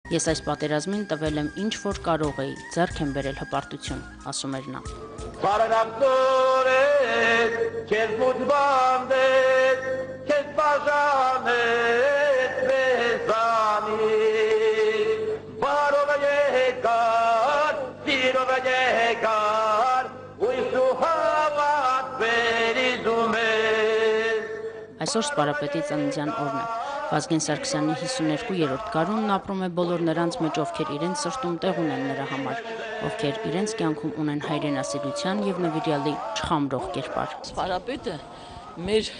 Ես այս պատերազմին տվել եմ ինչ որ կարող էի, ձեռք եմ բերել հպարտություն, ասում էր նա։ Այսօր Սպարապետի ծննդյան օրն է։ Վազգեն Սարգսյանի 52-րդ գարունն ապրում է բոլոր նրանց մեջ, ովքեր իրենց սրտում տեղ ունեն նրա համար, ովքեր իրենց կյանքում ունեն հայրենասիրության եւ նվիրյալի չխամրող կերպար։ Սպարապետը մեր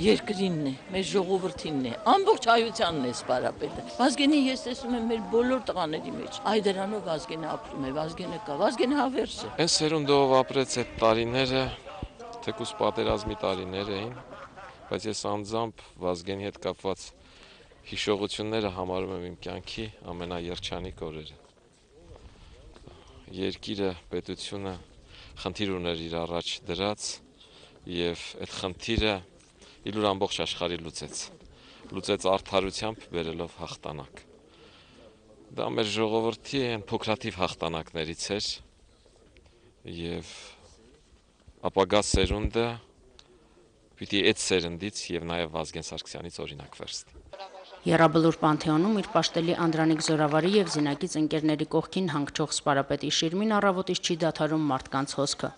երկրինն է, մեր ժողովրդինն է, ամբողջ հայությանն է Սպարապետը։ Վազգենի ես տեսնում եմ մեր բոլոր տղաների մեջ։ Այ դրանով Վազգենը ապրում է, Վազգենը կա, Վազգենը հավերժ է։ Այս սերունդով ապրեց այդ տարիները, թեկուզ պատերազմի տարիներ էին, բայց ես անձամբ Վազգենի հետ կապված հիշողությունները համարում եմ իմ կյանքի ամենաերջանիկ օրերը։ Երկիրը, պետությունը խնդիր ուներ իր առաջ դրած եւ այդ խնդիրը իր ամբողջ աշխարհի լուծեց արդարությամբ բերելով հաղթանակ։ Դա մեր ժողովրդի այն փոքրաթիվ հաղթանակներից էր եւ ապագա սերունդը պիտի այդ սերնդից եւ նաեւ Վազգեն Սարգսյանից օրինակ վերցնի։ Եռաբլուր Պանթեոնում իր պաշտելի Անդրանիկ Զորավարի եւ զինակից ընկերների կողքին հանգչող Սպարապետի շիրմին առավոտից չի դադարում մարդկանց հոսքը։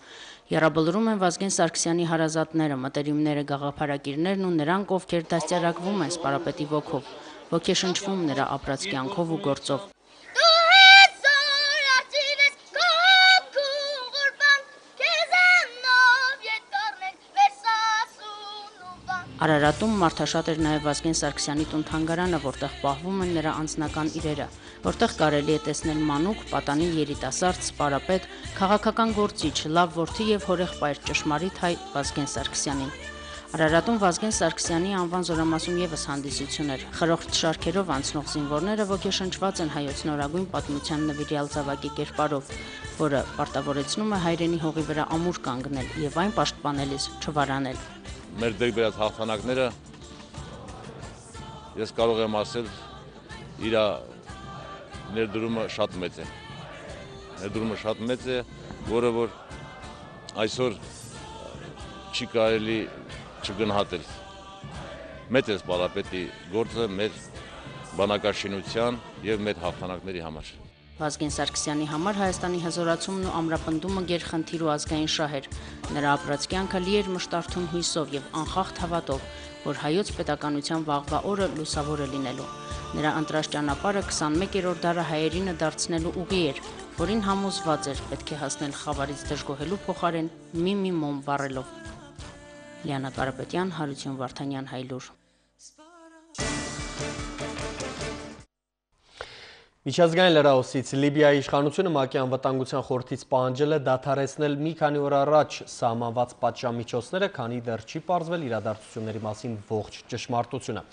Եռաբլուրում են Վազգեն Սարգսյանի հարազատները, մտերիմները, գաղափարակիրներն ու նրանք, ովքեր դաստիարակվում են Սպարապետի ոգով, ոգեշնչվում նրա ապրած կյանքով ու գործով։ Արարատում մարդաշատ էր նաև Վազգեն Սարգսյանի տուն-թանգարանը, որտեղ պահվում են նրա անձնական իրերը, որտեղ կարելի է տեսնել մանուկ, պատանի երիտասարդ, Սպարապետ, քաղաքական գործիչ, լավ որդի եւ հորեղբայր ճշմարիտ հայ Վազգեն Սարգսյանին։ Արարատում Վազգեն Սարգսյանի անվան զորամասում եւս հանդիսություն էր։ Խրոխտ շարքերով անցնող զինվորները ոգեշնչված են հայոց նորագույն պատմության նվիրյալ զավակի կերպարով, որը պարտավորեցնում է հայրենի հողի վրա ամուր կանգնել եւ այն պաշտպանելիս չվարանել։ Մեր դեր բերած հաղթանակները ես կարող եմ ասել իր ներդրումը շատ մեծ է։ Ներդրումը շատ մեծ է, որը որ այսօր չի կարելի չգնահատել։ Մեծ է Սպարապետի գործը մեր բանակաշինության եւ մեր հաղթանակների համար։ Վազգեն Սարգսյանի համար Հայաստանի հզորացումն ու ամրապնդումը գերխնդիր ու ազգային շահ էր։ Նրա ապրած կյանքը լի էր մշտարթուն հույսով եւ անխախտ հավատով, որ հայոց պետականության վաղվա օրը լուսավոր է լինելու։ Նրա ընտրած ճանապարհը 21-րդ դարը հայերինը դարձնելու ուղի էր, որին համոզված էր պետք է հասնել խավարից դժգոհելու փոխարեն մի մոմ վառելով։ Լիանա Կարապետյան, Հարություն Վարդանյան, Հայլուր։ Միջազգային լրահոսից Լիբիայի իշխանությունը ՄԱԿ-ի անվտանգության խորհրդից պահանջել է դադարեցնել մի քանի օր առաջ սահմանված պատժամիջոցները, քանի դեռ չի պարզվել իրադարձությունների մասին ողջ ճշմարտությունը։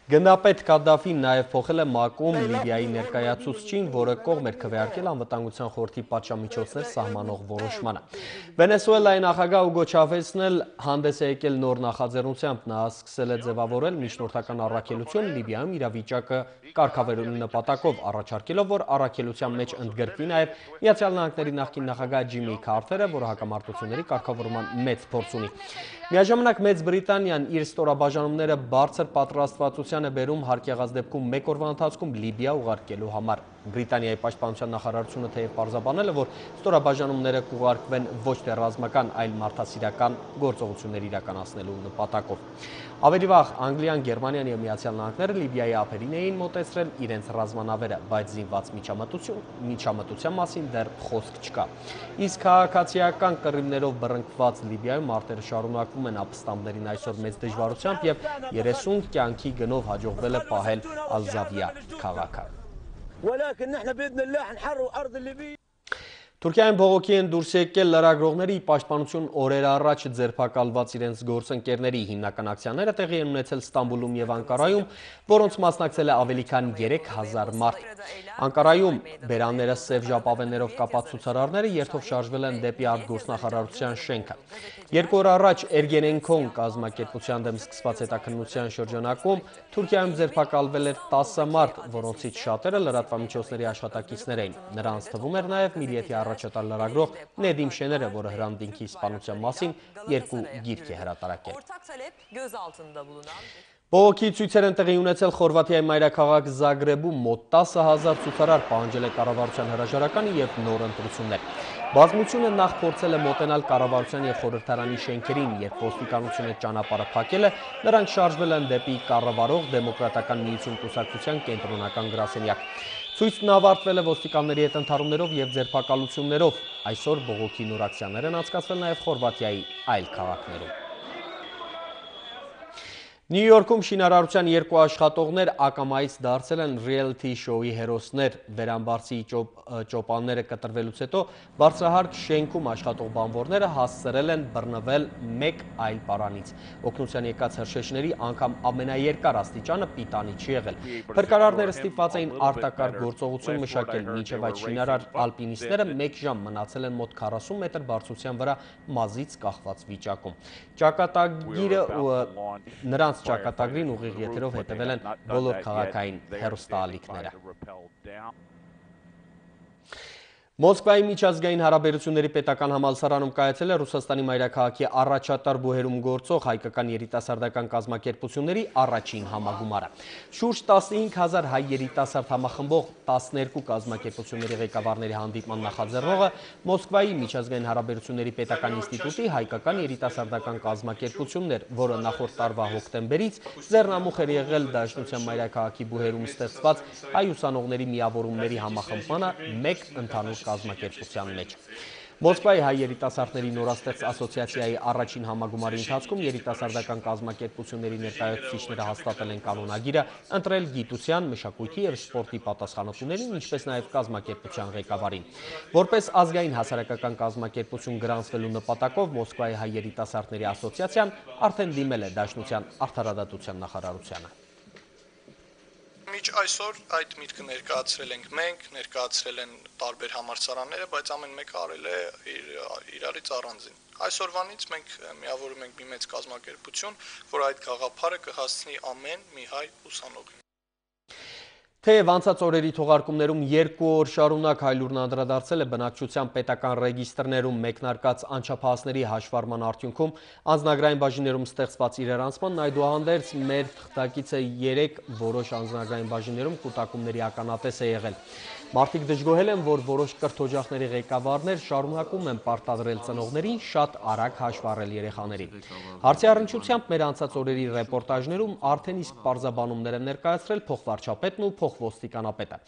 Գնդապետ Կադդաֆին նաև փոխել է ՄԱԿ-ում Լիբիայի ներկայացուցչին, որը կողմ էր քվեարկել անվտանգության խորհրդի պատժամիջոցներ սահմանող որոշմանը։ Վենեսուելայի նախագահ Ուգո Չավեսն էլ հանդես է եկել նոր նախաձեռնությամբ։ Նա սկսել է ձևավորել միջնորդական առաքելություն Լիբիայում իրավիճակը կարգավորելու նպատակով, առաջարկելով, որ առաքելության մեջ ընդգրկվի նաև ԱՄՆ-ի նախկին նախագահ Ջիմի Քարթերը, որը հակամարտությունների կարգավորման մեծ փորձ ունի։ Միաժամանակ Մեծ Բրիտանիան իր ստորաբաժանումները բարձր պատրաստվածության է բերում հարկ եղած դեպքում մեկ օրվա ընթացքում Լիբիա ուղարկելու համար։ Բրիտանիայի պաշտպանության նախարարությունը թեև պարզաբանել է, որ ստորաբաժանումները կուղարկվեն ոչ թե ռազմական, այլ մարդասիրական գործողություններ իրականացնելու նպատակով։ Ավելի վաղ Անգլիան, Գերմանիան եւ ԱՄՆ-ը Լիբիայի ափերին էին մոտեցրել իրենց ռազմանավերը, բայց զինված միջամտության մասին դեռ խոսք չկա։ Իսկ քաղաքացիական կռիվներով բռնկված Լիբիայում մարտերը շարունակվում են ապստամբներին այսօր մեծ դժվարությամբ եւ 30 կյանքի գնով հաջողվել է պահել Ալ-Զավիա քաղաքը։ Թուրքիայում բողոքի են դուրս եկել լրագրողների պաշտպանություն օրեր առաջ ձերբակալված իրենց գործընկերների հիմնական ակցիաները տեղի են ունեցել Ստամբուլում եւ Անկարայում, որոնց մասնակցել է ավելի քան 3000 մարդ։ Անկարայում բերանները սև ժապավեններով կապած ցուցարարները երթով շարժվել են դեպի արտգործնախարարության շենքը։ 2 օր առաջ Էրգենենքոն կազմակերպության դեմ սկսված հետաքննության շրջանակում Թուրքիայում ձերբակալվել էր 10 մարդ, որոնցից շատերը լրատվամիջոցների աշխատակիցներ էին։ Նրանց թվում էր նաև Միլիեթի առաջատար լրագրող Նեդիմ Շեները, որը Հրանտ Դինքի սպանության մասին 2 գիրք է հրատարակել։ Բողոքի ցույցեր են տեղի ունեցել Խորվաթիայի մայրաքաղաք Զագրեբում, մոտ 10,000 ցուցարար պահանջել է կառավարության հրաժարականի և նոր ընտրություններ։ Բազմությունը նախ փորձել է մոտենալ կառավարության և խորհրդարանի շենքերին, երբ ոստիկանությունը ճանապարհը փակել է, նրանք շարժվել են դեպի կառավարող Դեմոկրատական միություն կուսակցության կենտրոնական գրասենյակ։ Ցույցն ավարտվել է ոստիկանների հետ ընդհարումներով և ձերբակալություններով։ Այսօր բողոքի նոր ակցիաներ են անցկացվել նաև Խորվաթիայի այլ քաղաքներում։ Նյու Յորքում շինարարության 2 աշխատողներ ակամայից դարձել են ռիելիթի շոուի հերոսներ։ Վերամբարձի ճոպանները կտրվելուց հետո բարձրահարկ շենքում աշխատող բանվորները հասցրել են բռնվել մեկ այլ պարանից։ Օգնության եկած հրշեջների անգամ ամենաերկար աստիճանը պիտանի չի եղել։ Փրկարարները ստիպված էին արտակարգ գործողություն մշակել, մինչև այդ շինարար ալպինիստները 1 ժամ մնացել են մոտ 40 մետր բարձրության վրա մազից կախված վիճակում։ Նրանց ճակատագրին ուղիղ եթերով հետևել են բոլոր քաղաքային հեռուստաալիքները։ Մոսկվայի միջազգային հարաբերությունների պետական համալսարանում կայացել է Ռուսաստանի մայրաքաղաքի առաջատար բուհերում գործող հայկական երիտասարդական կազմակերպությունների առաջին համագումարը։ Շուրջ 15,000 հայ երիտասարդ համախմբող 12 կազմակերպությունների ղեկավարների հանդիպման նախաձեռնողը Մոսկվայի միջազգային հարաբերությունների պետական ինստիտուտի հայկական երիտասարդական կազմակերպությունն էր, որը նախորդ տարվա հոկտեմբերից ձեռնամուխ էր եղել Դաշնության մայրաքաղաքի բուհերում ստեղծված հայ ուսանողների միավորումների համախմբմանը մեկ ընդհանուր կազմակերպության մեջ։ Մոսկվայի հայ երիտասարդների նորաստեղծ ասոցիացիայի առաջին համագումարի ընթացքում երիտասարդական կազմակերպությունների ներկայացուցիչները հաստատել են կանոնագիրը, ընտրել գիտության, մշակույթի և սպորտի պատասխանատուներին, ինչպես նաև կազմակերպության ղեկավարին։ Որպես ազգային հասարակական կազմակերպություն գրանցվելու նպատակով Մոսկվայի հայ երիտասարդների ասոցիացիան արդեն դիմել է Դաշնության արդարադատության նախարարությանը։ Մինչ այսօր այդ միտքը ներկայացրել ենք մենք, ներկայացրել են տարբեր համալսարանները, բայց ամեն մեկը արել է իրարից առանձին։ Այսօրվանից մենք միավորում ենք մի մեծ կազմակերպություն, որ այդ գաղափարը կհասցնի ամեն մի հայ ուսանողին։ Թեև անցած օրերի թողարկումներում 2 օր շարունակ Հայլուրն անդրադարձել է բնակչության պետական ռեգիստրներում մեկնարկած անչափահասների հաշվառման արդյունքում անձնագրային բաժիններում ստեղծված իրարանցման, այդուհանդերձ մեր թղթակիցը 3 որոշ անձնագրային բաժիններում կուտակումների ականատես է եղել։ Մարդիկ դժգոհել են, որ որոշ կրթօջախների ղեկավարներ շարունակում են պարտադրել ծնողներին շատ արագ հաշվառել երեխաներին։ Հարցի առնչությամբ մեր անցած օրերի ռեպորտաժներում արդեն իսկ պարզաբանումներ են ներկայացրել փոխվարչապետն ու փոխոստիկանապետը։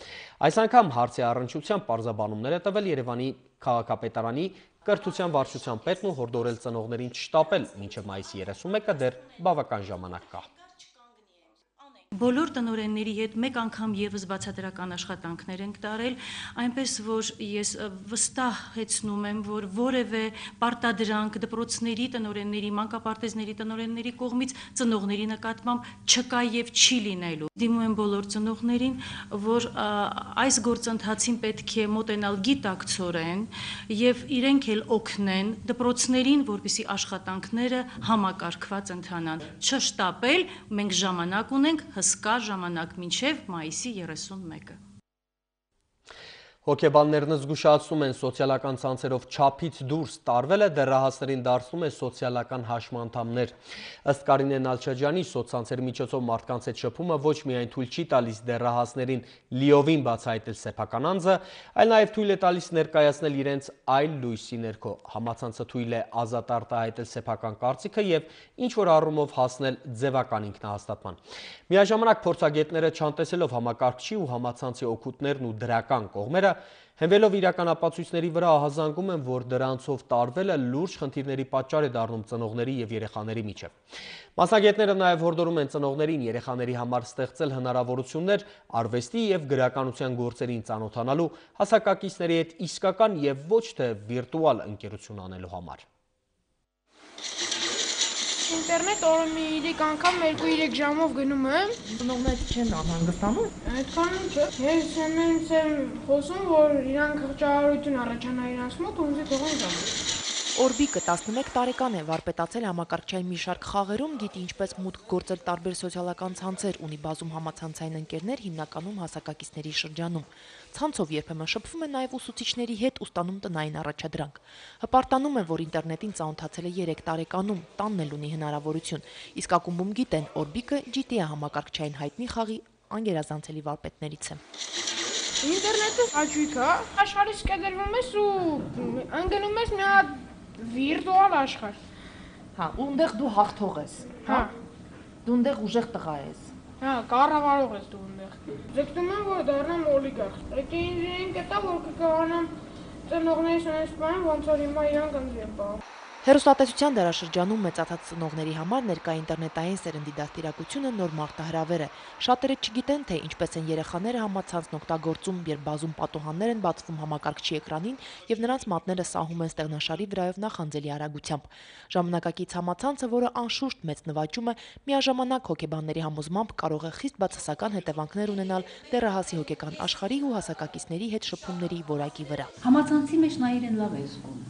Այս անգամ հարցի առնչությամբ պարզաբանումներ է տվել Երևանի քաղաքապետարանի կրթության վարչության պետն ու հորդորել ծնողներին չշտապել, մինչև մայիսի 31-ը դեռ բավական ժամանակ կա։ Բոլոր տնօրենների հետ մեկ անգամ եւս բացատրական աշխատանքներ ենք տարել, այնպես որ ես վստահեցնում եմ, որ որևէ պարտադրանք դպրոցների տնօրենների, մանկապարտեզների տնօրենների կողմից ծնողների նկատմամբ չկա եւ չի լինելու։ Դիմում եմ բոլոր ծնողներին, որ այս գործընթացին պետք է մոտենալ գիտակցորեն եւ իրենք էլ օգնեն դպրոցներին, որպեսզի աշխատանքները համակարգված ընթանան։ Չշտապել, մենք ժամանակ ունենք, հսկա ժամանակ մինչև մայիսի 31-ը։ Հոգեբաններն զգուշացնում են սոցիալական ցանցերով չափից դուրս տարվելը դեռահասներին դարձնում է սոցիալական հաշմանդամներ։ Ըստ Կարինե Նալչաջյանի, սոցցանցերի միջոցով մարդկանց հետ շփումը ոչ միայն թույլ չի տալիս դեռահասներին լիովին բացահայտել սեփական անձը, այլ նաև թույլ է տալիս ներկայացնել իրենց այլ լույսի ներքո։ Համացանցը թույլ է ազատ արտահայտել սեփական կարծիքը եւ ինչ-որ առումով հասնել ձևական ինքնահաստատման։ Միաժամանակ փորձագետները չանտեսելով համակարգչի ու համացանցի օգուտներն ու դրական կողմերը, հենվելով իրական ապացույցների վրա ահազանգում են, որ դրանցով տարվելը լուրջ խնդիրների պատճառ է դառնում ծնողների եւ երեխաների միջև։ Մասնագետները նաև հորդորում են ծնողներին երեխաների համար ստեղծել հնարավորություններ արվեստի եւ գրականության գործերին ծանոթանալու, հասակակիցների հետ իսկական եւ ոչ թե վիրտուալ ընկերություն անելու համար։ Ինտերնետ օրը մի 3 անգամ 2-3 ժամով գնում եմ։ Ծնողները չեն անհանգստանում։ Այդքան չէ։ Ես հենց եմ խոսում, որ իրանք խղճահարություն առաջանա իրանց մոտ ու ինձ թողան ժամը։ Օրբիկը 11 տարեկան է, վարպետացել համակարգչային մի շարք խաղերում, գիտի ինչպես մուտք գործել տարբեր սոցիալական ցանցեր, ունի բազում համացանցային ընկերներ, հիմնականում հասակակիցների շրջանում։ Ցանցով երբեմն շփվում է նաև ուսուցիչների հետ ու ստանում տնային առաջադրանք։ Հպարտանում է, որ ինտերնետին ծանոթացել է 3 տարեկանում, տանն էլ ունի հնարավորություն։ Իսկ ակումբում գիտեն, Օրբիկը GTA համակարգչային հայտնի խաղի անգերազանցելի վարպետներից է։ Ինտերնետը աճույք է, աշխարհից կտրվում ես ու ընկնում ես մի հատ վիրտուալ աշխարհ։ Հա, ունդեղ դու հաղթող ես։ Հա։ Դու ունդեղ ուժեղ տղա ես։ Հա, կառավարող ես դու ունդեղ։ Ձգտում եմ, որ դառնամ օլիգարխ։ Այդ ինձ կտա, որ կկարողանամ ծնողներս ունես բան, ոնց որ հիմա իրանք ընձ են պահում։ Հեռուստատեսության դարաշրջանում մեծացած ծնողների համար ներկա ինտերնետային սերնդի դաստիարակությունը նոր մարտահրավեր է։ Շատերը չգիտեն, թե ինչպես են երեխաները համացանցն օգտագործում, երբ բազում պատուհաններ են բացվում համակարգչի էկրանին եւ նրանց մատները սահում են ստեղնաշարի վրայով նախանձելի արագությամբ։ Ժամանակակից համացանցը, որը անշուշտ մեծ նվաճում է, միաժամանակ հոգեբանների համոզմամբ կարող է խիստ բացասական հետևանքներ ունենալ դեռահասի հոգեկան աշխարհի ու հասակակիցների հետ շփումների որակի վրա։ Համացանցի մեջ նա իրեն լավ է զգում։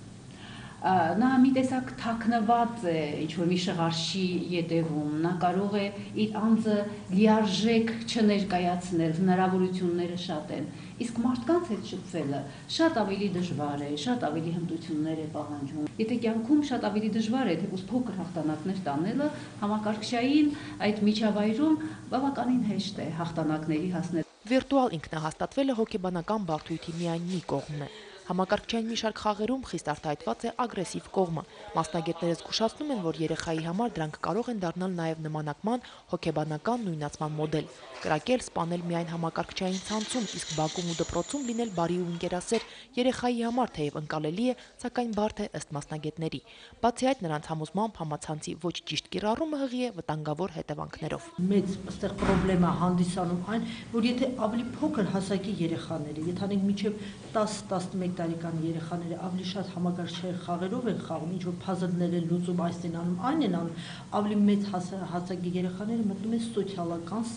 Նա մի տեսակ թաքնված է ինչ-որ մի շղարշի ետևում, նա կարող է իր անձը լիարժեք չներկայացնել, հնարավորությունները շատ են, իսկ մարդկանց հետ շփվելը շատ ավելի դժվար է, շատ ավելի հմտություններ է պահանջում։ Եթե կյանքում շատ ավելի դժվար է թեկուզ փոքր հաղթանակներ տանելը, համակարգչային այդ միջավայրում բավականին հեշտ է հաղթանակների հասնել։ Վիրտուալ ինքնահաստատվելը հոգեբանական բարդույթի միայն մի կողմն է։ Համակարգչային մի շարք խաղերում խիստ արտահայտված է ագրեսիվ կողմը։ Մասնագետները զգուշացնում են, որ երեխայի համար դրանք կարող են դառնալ նաև նմանակման հոգեբանական նույնացման մոդել։ Կրակել, սպանել միայն համակարգչային ցանցում, իսկ բակում ու դպրոցում լինել բարի ու ընկերասեր երեխայի համար թեև ընկալելի է, սակայն բարդ է ըստ մասնագետների։ Բացի այդ, նրանց համոզմամբ համացանցի ոչ ճիշտ կիրառումը հղի է վտանգավոր հետևանքներով։ Մեծ այստեղ խնդրեմա հանդիսանում այն, որ եթե ավելի փոքր հասակի երեխաները, եթե անենք մինչև 10-11 տարեկան երեխաները ավելի շատ համակարգչային խաղերով են խաղում, ինչ որ փազլներ են լուծում, այս են անում, այն են անում, ավելի մեծ հասակի երեխաները մտնում են սոցիալական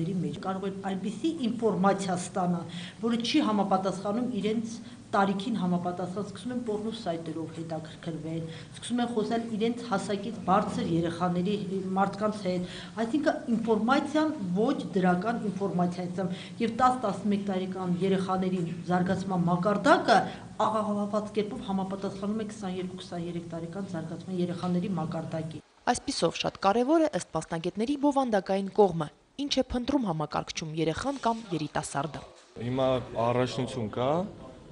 համակարգերի մեջ, կարող են այնպիսի ինֆորմացիա ստանալ, որը չի համապատասխանում իրենց տարիքին համապատասխան, սկսում են պոռնո սայթերով հետաքրքրվել, սկսում են խոսել իրենց հասակից բարձր երեխաների մարդկանց հետ, այսինքն ինֆորմացիան ոչ դրական ինֆորմացիա է, եւ 10-11 տարեկան երեխաների զարգացման մակարդակը աղաղավված կերպով համապատասխանում է 22-23 տարեկան զարգացման երեխաների մակարդակի։ Այսպիսով շատ կարևոր է ըստ մասնագետների բովանդակային կողմը, ինչ է փնտրում համակարգչում երեխան կամ երիտասարդը։ Հիմա առաջնություն կա,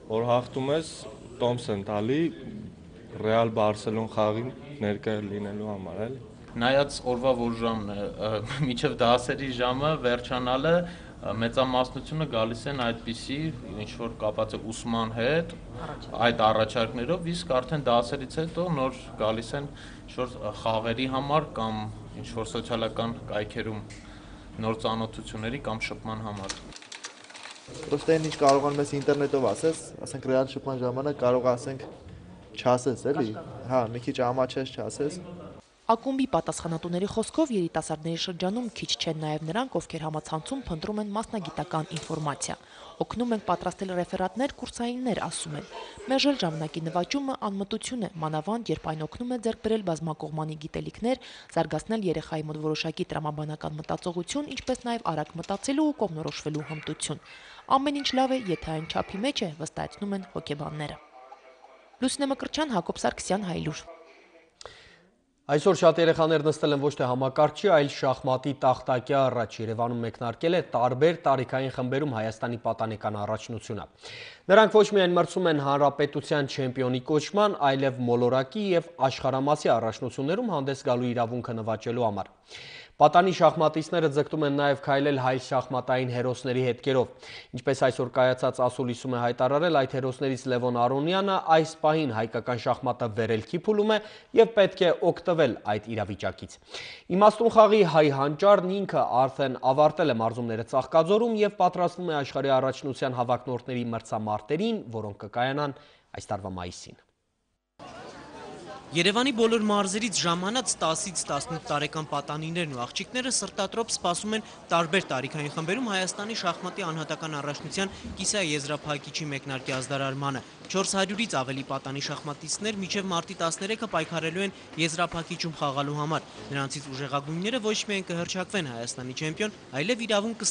որ հաղթում ես տոմս են տալի Ռեալ Բարսելոն խաղին ներկա լինելու համար, էլի։ Նայած օրվա որ ժամն է, մինչև դասերի ժամը վերջանալը մեծամասնությունը գալիս են այդպիսի, ինչ որ կապված է ուսման հետ, այդ առաջարկներով, իսկ արդեն դասերից հետո նոր գալիս են ինչ որ խաղերի համար կամ ինչ որ սոցիալական կայքերում նոր ծանոթությունների կամ շփման համար։ Պրոստը այն ինչ կարողանում ես ինտերնետով ասես, ասենք ռեալ շփման ժամանակ կարող ասենք չասես, էլի։ Հա, մի քիչ ամաչես չասես։ Ակումբի պատասխանատուների խոսքով երիտասարդների շրջանում քիչ չեն նաև նրանք, ովքեր համացանցում փնտրում են մասնագիտական ինֆորմացիա։ Օգնում են պատրաստել ռեֆերատներ, կուրսայիններ, ասում են։ Մերժել ժամանակի նվաճումը անմտություն է, մանավանդ երբ այն օգնում է ձեռք բերել բազմակողմանի գիտելիքներ, զարգացնել երեխայի մոտ որոշակի տրամաբանական մտածողություն, ինչպես նաև արագ մտածելու ու կողմնորոշվելու հմտություն։ Ամեն ինչ լավ է, եթե այն չափի մեջ է, վստահեցնում են հոգեբանները։ Լուսինե Մկրտչյան, Հակոբ Սարգսյան, Հայլուր։ Այսօր շատ երեխաներ նստել են ոչ թե համակարգչի, այլ շախմատի տախտակի առաջ։ Երևանում մեկնարկել է տարբեր տարիքային խմբերում Հայաստանի պատանեկան առաջնությունը։ Նրանք ոչ միայն մրցում են հանրապետության չեմպիոնի կոչման, այլև մոլորակի եւ աշխարհամասի առաջնություններում հանդես գալու իրավունքը նվաճելու համար։ Պատանի շախմատիստները ձգտում են նաև քայլել հայ շախմատային հերոսների հետքերով։ Ինչպես այսօր կայացած ասուլիսում է հայտարարել, այդ հերոսներից Լևոն Արոնյանը այս պահին հայկական շախմատը վերելքի փուլում է եւ պետք է օգտվել այդ իրավիճակից։ Իմաստուն խաղի հայ հանճարն ինքը արդեն ավարտել է մարզումները Ծաղկաձորում եւ պատրաստվում է աշխարհի առաջնության հավակնորդների մրցամարտերին, որոնք կկայանան այս տարվա մայիսին։ Երևանի բոլոր մարզերից ժամանած 10-ից 18 տարեկան պատանիներն ու աղջիկները սրտատրոփ սպասում են տարբեր տարիքային խմբերում Հայաստանի շախմատի անհատական առաջնության կիսաեզրափակիչի մեկնարկի ազդարարմանը։ 400-ից ավելի պատանի շախմատիստներ մինչև մարտի 13-ը պայքարելու են եզրափակիչում խաղալու համար։ Նրանցից ուժեղագույնները ոչ միայն կհռչակվեն Հայաստանի չեմպիոն, այլև իրավունք